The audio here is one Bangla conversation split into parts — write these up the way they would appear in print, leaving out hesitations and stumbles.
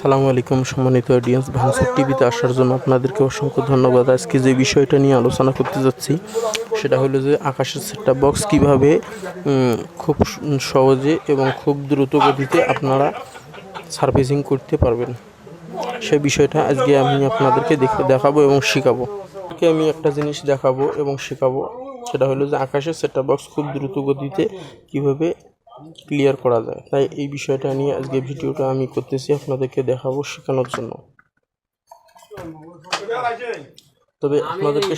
আসসালামু আলাইকুম সম্মানিত অডিয়েন্স, ভাঙচুর টিভিতে আসার জন্য আপনাদেরকে অসংখ্য ধন্যবাদ। আজকে যে বিষয়টা নিয়ে আলোচনা করতে যাচ্ছি সেটা হলো যে আকাশের সেটআপ বক্স কীভাবে খুব সহজে এবং খুব দ্রুত গতিতে আপনারা সার্ভিসিং করতে পারবেন, সে বিষয়টা আজকে আমি আপনাদেরকে দেখাবো এবং শেখাবো। আমি একটা জিনিস দেখাবো এবং শেখাবো, সেটা হলো যে আকাশের সেটআপ বক্স খুব দ্রুত গতিতে কীভাবে ক্লিয়ার করা যায়। তাই এই বিষয়টা নিয়ে আজকে ভিডিওটা আমি করতেছি, আপনাদেরকে দেখাবো, শেখানোর জন্য। তবে আপনাদেরকে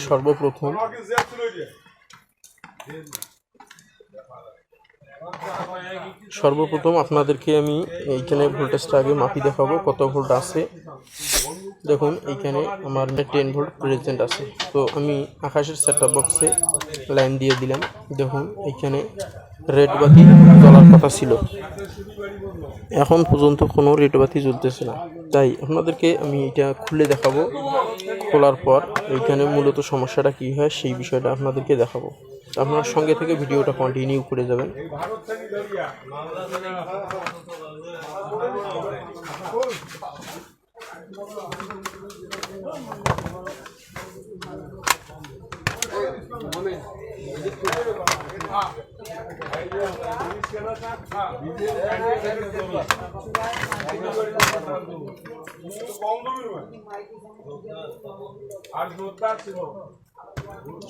সর্বপ্রথম আপনাদেরকে আমি এইখানে ভোল্টেজটা আগে মাপি দেখাবো কত ভোল্ট আছে। দেখুন এইখানে আমার 10 ভোল্ট প্রেজেন্ট আছে। তো আমি আকাশের সেটআপ বক্সে লাইন দিয়ে দিলাম। দেখুন এইখানে রেড বাতি জ্বলার কথা ছিল, এখন পর্যন্ত কোনো রেড বাতি জ্বলতেছে না। তাই আপনাদেরকে আমি এটা খুলে দেখাবো। খোলার পর এইখানে মূলত সমস্যাটা কী হয় সেই বিষয়টা আপনাদেরকে দেখাবো। আপনার সঙ্গে থেকে ভিডিওটা কন্টিনিউ করে যাবেন।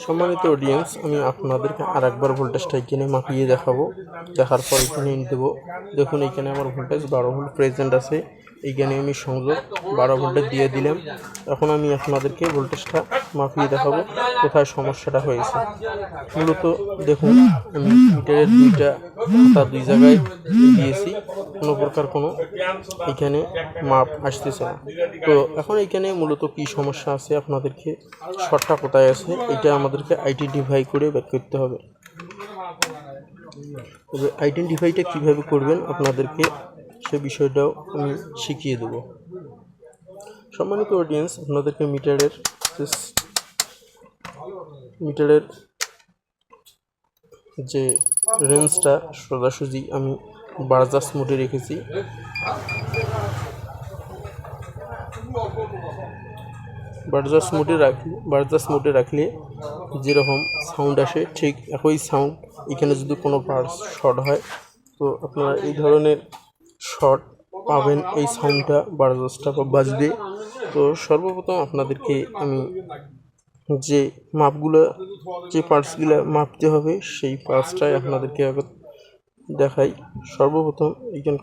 সম্মানিত অডিয়েন্স, আমি আপনাদেরকে আরেকবার ভোল্টেজটা এখানে মাপিয়ে দেখাবো। দেখার পর এখানে দেবো। দেখুন এইখানে আমার ভোল্টেজ 12 ভোল্ট প্রেজেন্ট আছে। এইখানে আমি সংযোগ 12 ভোল্টের দিয়ে দিলাম। এখন আমি আপনাদেরকে ভোল্টেজটা মাপিয়ে দেখাবো কোথায় সমস্যাটা হয়েছে। মূলত দেখুন আমি মিটারের দুই জায়গায় দিয়েছি, কোনো প্রকার কোনো এখানে মাপ আসতেছে না। তো এখন এইখানে মূলত কি সমস্যা আছে, আপনাদেরকে শর্টটা কোথায় আছে এটা আমাদেরকে আইডেন্টিফাই করে বের করতে হবে। তবে আইডেন্টিফাইটা কিভাবে করবেন আপনাদেরকে সে বিষয়টাও আমি শিখিয়ে দেব। সম্মানিত অডিয়েন্স, আপনাদেরকে মিটারের যে রেঞ্জটা সোজাসুজি আমি বারজাস মোডে রেখেছি। বারজাস মোডে রাখলে যেরকম সাউন্ড আসে ঠিক একই সাউন্ড এখানে যদি কোনো পার্টস শর্ট হয় তো আপনারা এই ধরনের শর্ট পাবেন, এই সাউন্ডটা বারজাসটা বাজবে। তো সর্বপ্রথম আপনাদেরকে আমি যে মাপগুলো, যে পার্টসগুলো মাপতে হবে সেই পার্টসটাই আপনাদেরকে আগে দেখাই। সর্বপ্রথম এখানে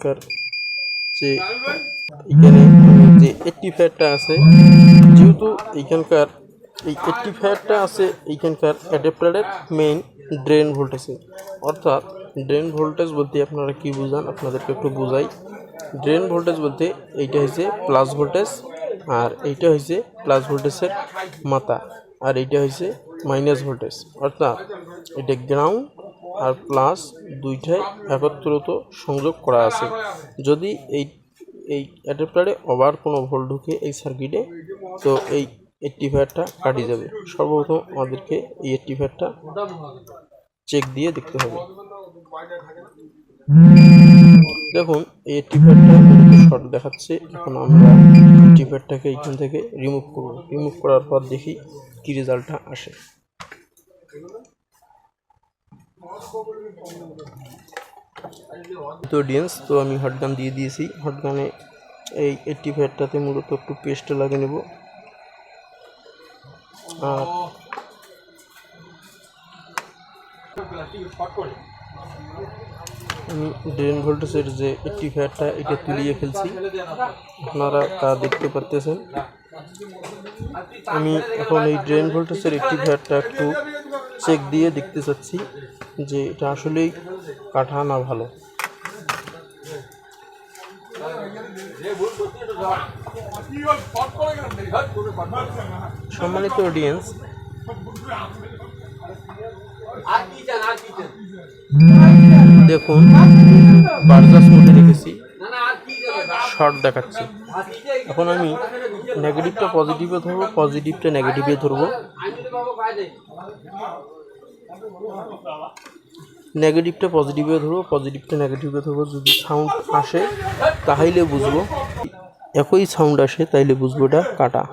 যে 85টা আছে, যেহেতু এইখানকার এই 85টা আছে এইখানকার অ্যাডাপ্টারের মেইন ড্রেন ভোল্টেজে। অর্থাৎ ড্রেন ভোল্টেজ বলতে আপনারা কি বুঝান আপনাদেরকে একটু বুঝাই। ড্রেন ভোল্টেজ বলতে এইটা হচ্ছে প্লাস ভোল্টেজ, আর এইটা হচ্ছে প্লাস ভোল্টেজের মাথা, আর এইটা হচ্ছে মাইনাস ভোল্টেজ। অর্থাৎ এটা গ্রাউন্ড আর প্লাস দুইটাই একত্রিত সংযোগ করা আছে। যদি এই অ্যাডাপ্টারে আবার কোনো ভোল্ট ঢুকে এই সার্কিটে, তো এই 85টা কাটি যাবে। সর্বপ্রথম আমাদেরকে এই 85টা চেক দিয়ে দেখতে হবে। দেখুন এই 85টা শর্ট দেখাচ্ছে। এখন আমরা 85টাকে এইখান থেকে রিমুভ করব। রিমুভ করার পর দেখি কি রেজাল্টটা আসে। তো অডিয়েন্স, তো আমি হটগান দিয়ে দিয়েছি। হটগানে এই 85টাতে মূলত একটু পেস্ট লাগিয়ে নেব। আর আমি ড্রেন ভোল্টেজের যে 85টা এটা তুলিয়ে ফেলছি, আপনারা তা দেখতে পারতেছেন। আমি এখন এই ড্রেন ভোল্টেজের 85টা একটু চেক দিয়ে দেখতে চাচ্ছি যে এটা আসলেই কাটা না ভালো। সম্মানিত অডিয়েন্স, দেখুন বারজাস মোডে রেখেছি, শর্ট দেখাচ্ছি। এখন আমি নেগেটিভটা পজিটিভে ধরবো, পজিটিভটা নেগেটিভে ধরবো। নেগেটিভটা পজিটিভে ধরবো, পজিটিভটা নেগেটিভে ধরবো। যদি সাউন্ড আসে তাহলে বুঝবো একই সাউন্ড আসে তাইলে বুঝবো এটা কাটা।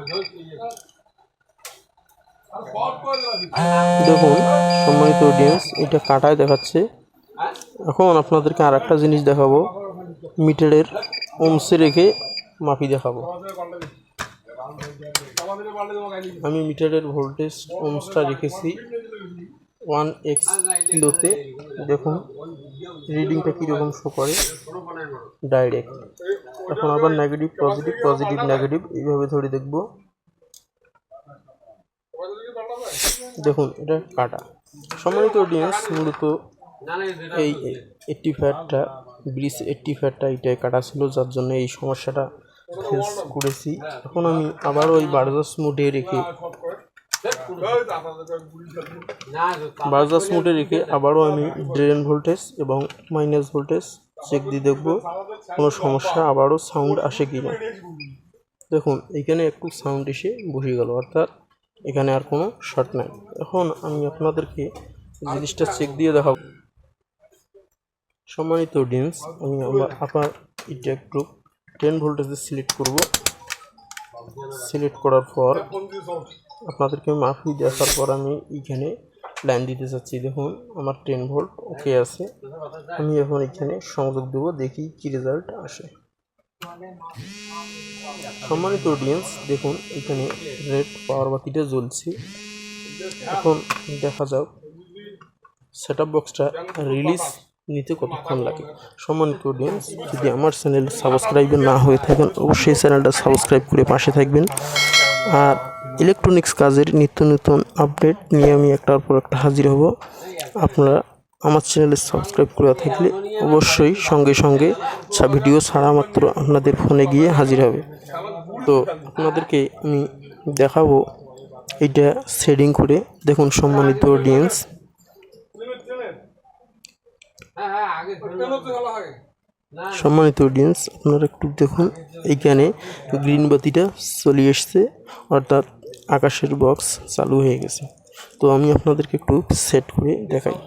দেখুন সম্মানিত অডিয়েন্স, এটা কাটায় দেখাচ্ছে। এখন আপনাদেরকে আর একটা জিনিস দেখাবো, মিটারের ওমসে রেখে মাপি দেখাবো। আমি মিটারের ভোল্টেজ ওমসটা রেখেছি 1x কিলোতে। দেখুন রিডিংটা কীরকম শো করে ডাইরেক্ট। এখন আবার নেগেটিভ পজিটিভ, পজিটিভ নেগেটিভ এইভাবে ধরে দেখব। দেখুন এটা কাটা। সম্মানিত অডিয়েন্স, মূলত এই 80 ফ্যাটটা ব্রিজ 80 ফ্যাটটা এটাই কাটা ছিল, যার জন্য এই সমস্যাটা ফেস করেছি। এখন আমি আবারও ওই বাজাজ মোডে রেখে আবারও আমি ড্রেন ভোল্টেজ এবং মাইনাস ভোল্টেজ চেক দিয়ে দেখবো কোনো সমস্যা, আবারও সাউন্ড আসে কি না। দেখুন এখানে একটু সাউন্ড এসে বসে গেল, অর্থাৎ এখানে আর কোনো শর্ট নাই। এখন আমি আপনাদেরকে জিনিসটা চেক দিয়ে দেখাবো। সম্মানিত অডিয়েন্স, আমি আবার এটা একটু 10 ভোল্টেজে সিলেক্ট করব। সিলেক্ট করার পর আপনাদেরকে মাপি দেখার পর আমি এখানে লাইন দিতে চাচ্ছি। দেখুন আমার 10 ভোল্ট ওকে আছে। আমি এখন এখানে সংযোগ দেবো, দেখি কি রেজাল্ট আসে। সম্মানিত অডিয়েন্স, দেখুন এখানে রেড পাওয়ার বাতিটা জ্বলছে। এখন দেখা যাক সেটআপ বক্সটা রিলিজ নিতে কতক্ষণ লাগে। সম্মানিত অডিয়েন্স, যদি আমার চ্যানেল সাবস্ক্রাইব না হয়ে থাকেন অবশ্যই চ্যানেলটা সাবস্ক্রাইব করে পাশে থাকবেন। আর ইলেকট্রনিক্স কাজের নিত্য নতুন আপডেট নিয়ে আমি একটার পর একটা হাজির হব। আপনারা আমার চ্যানেলে সাবস্ক্রাইব করে থাকলে অবশ্যই সঙ্গে সঙ্গে ভিডিও ছাড়া মাত্র আপনাদের ফোনে গিয়ে হাজির হবে। তো আপনাদেরকে আমি দেখাবো এটা সেটিং করে। দেখুন সম্মানিত অডিয়েন্স, আপনারা একটু দেখুন এইখানে গ্রিন বাতিটা চলে এসছে, অর্থাৎ আকাশের বক্স চালু হয়ে গেছে। তো আমি আপনাদেরকে একটু সেট করে দেখাই।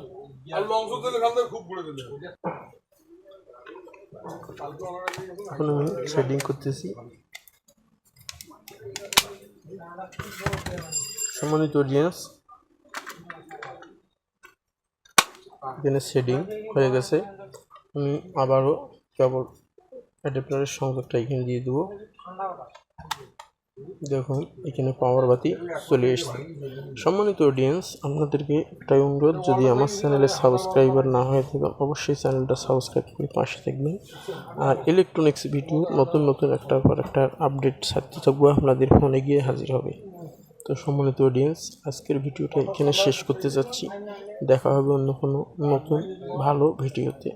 এখন আমি সেটিং করতেছি। সম্মানিত অডিয়েন্স, এখানে সেটিং হয়ে গেছে। আমি আবারও কেবল অ্যাডাপ্টারের সংযোগটা এখানে দিয়ে দেবো। দেখুন এখানে পাওয়ার বাতি চলে এসেছে। সম্মানিত অডিয়েন্স, আপনাদেরকে একটাই অনুরোধ, যদি আমার চ্যানেলে সাবস্ক্রাইবার না হয়ে থাকেন অবশ্যই চ্যানেলটা সাবস্ক্রাইব করে পাশে থাকবেন। আর ইলেকট্রনিক্স ভিডিও নতুন নতুন একটার পর একটা আপডেট ছাড়তে থাকবো, আপনাদের ফোনে গিয়ে হাজির হবে। তো সম্মানিত অডিয়েন্স, আজকের ভিডিওটা এখানে শেষ করতে যাচ্ছি। দেখা হবে অন্য কোনো নতুন ভালো ভিডিওতে।